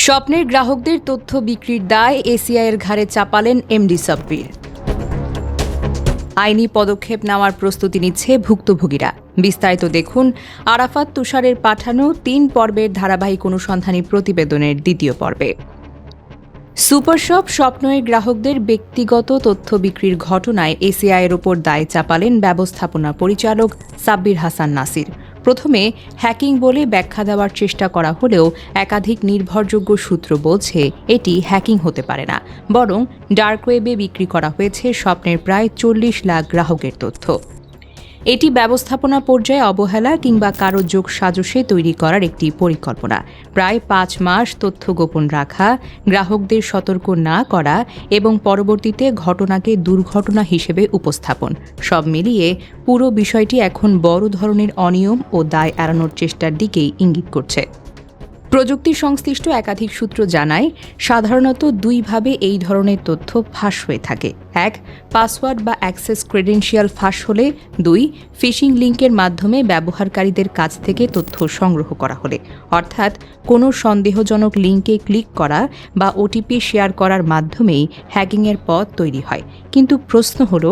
স্বপ্নের গ্রাহকদের তথ্য বিক্রির দায় এসিআইয়ের ঘাড়ে চাপালেন এমডি সাব্বির। আইনি পদক্ষেপ নেওয়ার প্রস্তুতি নিচ্ছে ভুক্তভোগীরা। বিস্তারিত দেখুন আরাফাত তুষারের পাঠানো ৩ পর্বের ধারাবাহিক অনুসন্ধানী প্রতিবেদনের দ্বিতীয় পর্বে। সুপারশপ স্বপ্নের গ্রাহকদের ব্যক্তিগত তথ্য বিক্রির ঘটনায় এসিআইয়ের ওপর দায় চাপালেন ব্যবস্থাপনা পরিচালক সাব্বির হাসান নাসির। প্রথমে হ্যাকিং বলে ব্যাখ্যা দেওয়ার চেষ্টা করা হলেও একাধিক নির্ভরযোগ্য সূত্র বলছে এটি হ্যাকিং হতে পারে না, বরং ডার্ক ওয়েবে বিক্রি করা হয়েছে স্বপ্নের প্রায় ৪০ লাখ গ্রাহকের তথ্য। এটি ব্যবস্থাপনা পর্যায়ে অবহেলা কিংবা কারো যোগ সাজসে তৈরি করার একটি পরিকল্পনা। প্রায় ৫ মাস তথ্য গোপন রাখা, গ্রাহকদের সতর্ক না করা এবং পরবর্তীতে ঘটনাকে দুর্ঘটনা হিসেবে উপস্থাপন, সব মিলিয়ে পুরো বিষয়টি এখন বড় ধরনের অনিয়ম ও দায় এড়ানোর চেষ্টার দিকেই ইঙ্গিত করছে। প্রযুক্তি সংশ্লিষ্ট একাধিক সূত্র জানায়, সাধারণত দুইভাবে এই ধরনের তথ্য ফাঁস হয়ে থাকে। ১. পাসওয়ার্ড বা অ্যাক্সেস ক্রেডেনশিয়াল ফাঁস হলে। ২. ফিশিং লিঙ্কের মাধ্যমে ব্যবহারকারীদের কাছ থেকে তথ্য সংগ্রহ করা হলে, অর্থাৎ কোনো সন্দেহজনক লিঙ্কে ক্লিক করা বা ওটিপি শেয়ার করার মাধ্যমেই হ্যাকিংয়ের পথ তৈরি হয়। কিন্তু প্রশ্ন হল,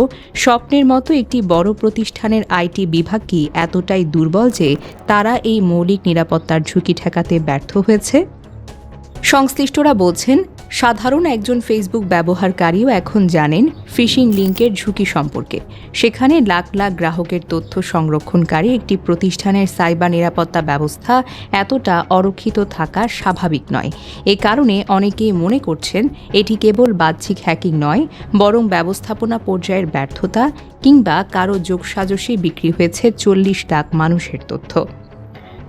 স্বপ্নের মতো একটি বড় প্রতিষ্ঠানের আইটি বিভাগ কি এতটাই দুর্বল যে তারা এই মৌলিক নিরাপত্তার ঝুঁকি ঠেকাতে ব্যর্থ হয়েছে? সংশ্লিষ্টরা বলছেন, সাধারণ একজন ফেসবুক ব্যবহারকারীও এখন জানেন ফিশিং লিঙ্কের ঝুঁকি সম্পর্কে। সেখানে লাখ লাখ গ্রাহকের তথ্য সংরক্ষণকারী একটি প্রতিষ্ঠানের সাইবার নিরাপত্তা ব্যবস্থা এতটা অরক্ষিত থাকা স্বাভাবিক নয়। এ কারণে অনেকেই মনে করছেন এটি কেবল বাহ্যিক হ্যাকিং নয়, বরং ব্যবস্থাপনা পর্যায়ের ব্যর্থতা কিংবা কারো যোগসাজশে বিক্রি হয়েছে ৪০ লাখ মানুষের তথ্য।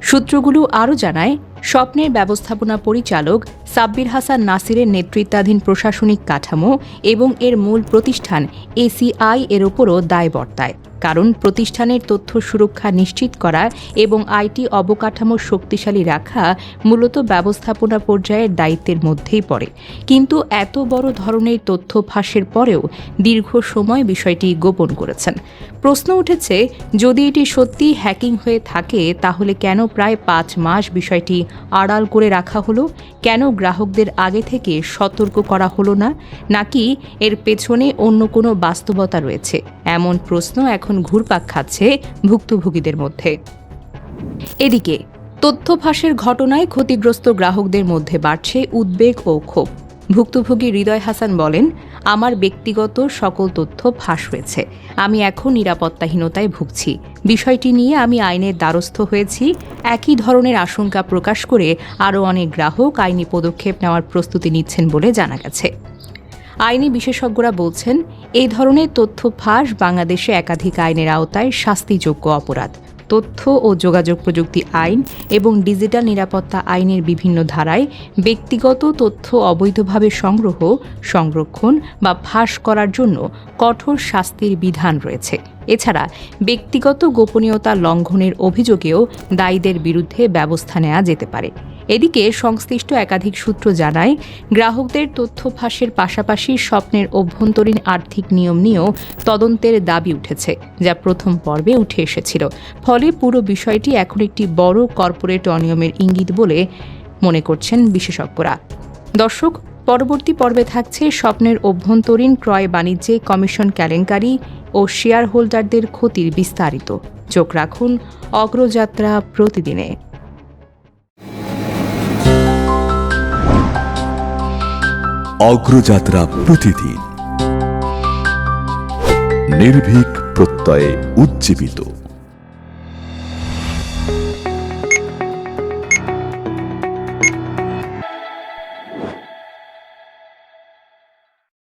সূত্রগুলো আরও জানায়, স্বপ্নের ব্যবস্থাপনা পরিচালক সাব্বির হাসান নাসিরের নেতৃত্বাধীন প্রশাসনিক কাঠামো এবং এর মূল প্রতিষ্ঠান এসিআই এর ওপরও দায় বর্তায়। কারণ প্রতিষ্ঠানের তথ্য সুরক্ষা নিশ্চিত করা এবং আইটি অবকাঠামো শক্তিশালী রাখা মূলত ব্যবস্থাপনা পর্যায়ের দায়িত্বের মধ্যেই পড়ে। কিন্তু এত বড় ধরনের তথ্য ফাঁসের পরেও দীর্ঘ সময় বিষয়টি গোপন করেছেন। প্রশ্ন উঠেছে, যদি এটি সত্যি হ্যাকিং হয়ে থাকে তাহলে কেন প্রায় ৫ মাস বিষয়টি আড়াল করে রাখা হলো? কেন গ্রাহকদের আগে থেকে সতর্ক করা হলো না? নাকি এর পেছনে অন্য কোনো বাস্তবতা রয়েছে? এমন প্রশ্ন এখন ঘুরপাক খাচ্ছে ভুক্তভোগীদের মধ্যে। এদিকে তথ্য ফাঁসের ঘটনায় ক্ষতিগ্রস্ত গ্রাহকদের মধ্যে বাড়ছে উদ্বেগ ও ক্ষোভ। ভুক্তভোগী হৃদয় হাসান বলেন, আমার ব্যক্তিগত সকল তথ্য ফাঁস হয়েছে। আমি এখন নিরাপত্তাহীনতায় ভুগছি। বিষয়টি নিয়ে আমি আইনের দ্বারস্থ হয়েছি। একই ধরনের আশঙ্কা প্রকাশ করে আরও অনেক গ্রাহক আইনি পদক্ষেপ নেওয়ার প্রস্তুতি নিচ্ছেন বলে জানা গেছে। আইনি বিশেষজ্ঞরা বলছেন, এই ধরনের তথ্য ফাঁস বাংলাদেশে একাধিক আইনের আওতায় শাস্তিযোগ্য অপরাধ। তথ্য ও যোগাযোগ প্রযুক্তি আইন এবং ডিজিটাল নিরাপত্তা আইনের বিভিন্ন ধারায় ব্যক্তিগত তথ্য অবৈধভাবে সংগ্রহ, সংরক্ষণ বা ফাঁস করার জন্য কঠোর শাস্তির বিধান রয়েছে। এছাড়া ব্যক্তিগত গোপনীয়তা লঙ্ঘনের অভিযোগেও দায়ীদের বিরুদ্ধে ব্যবস্থা নেওয়া যেতে পারে। এদিকে সংশ্লিষ্ট একাধিক সূত্র জানায়, গ্রাহকদের তথ্য ফাঁসের পাশাপাশি স্বপ্নের অভ্যন্তরীণ আর্থিক নিয়ম নিয়েও তদন্তের দাবি উঠেছে, যা প্রথম পর্বে উঠে এসেছিল। ফলে পুরো বিষয়টি এখন একটি বড় কর্পোরেট অনিয়মের ইঙ্গিত বলে মনে করছেন বিশেষজ্ঞরা। দর্শক, পরবর্তী পর্বে থাকছে স্বপ্নের অভ্যন্তরীণ ক্রয় বাণিজ্যে কমিশন কেলেঙ্কারি ও শেয়ার হোল্ডারদের ক্ষতির বিস্তারিত। চোখ রাখুন অগ্রযাত্রা প্রতিদিনে। অগ্রযাত্রা প্রতিদিন, নির্ভীক প্রত্যয়ে উজ্জীবিত।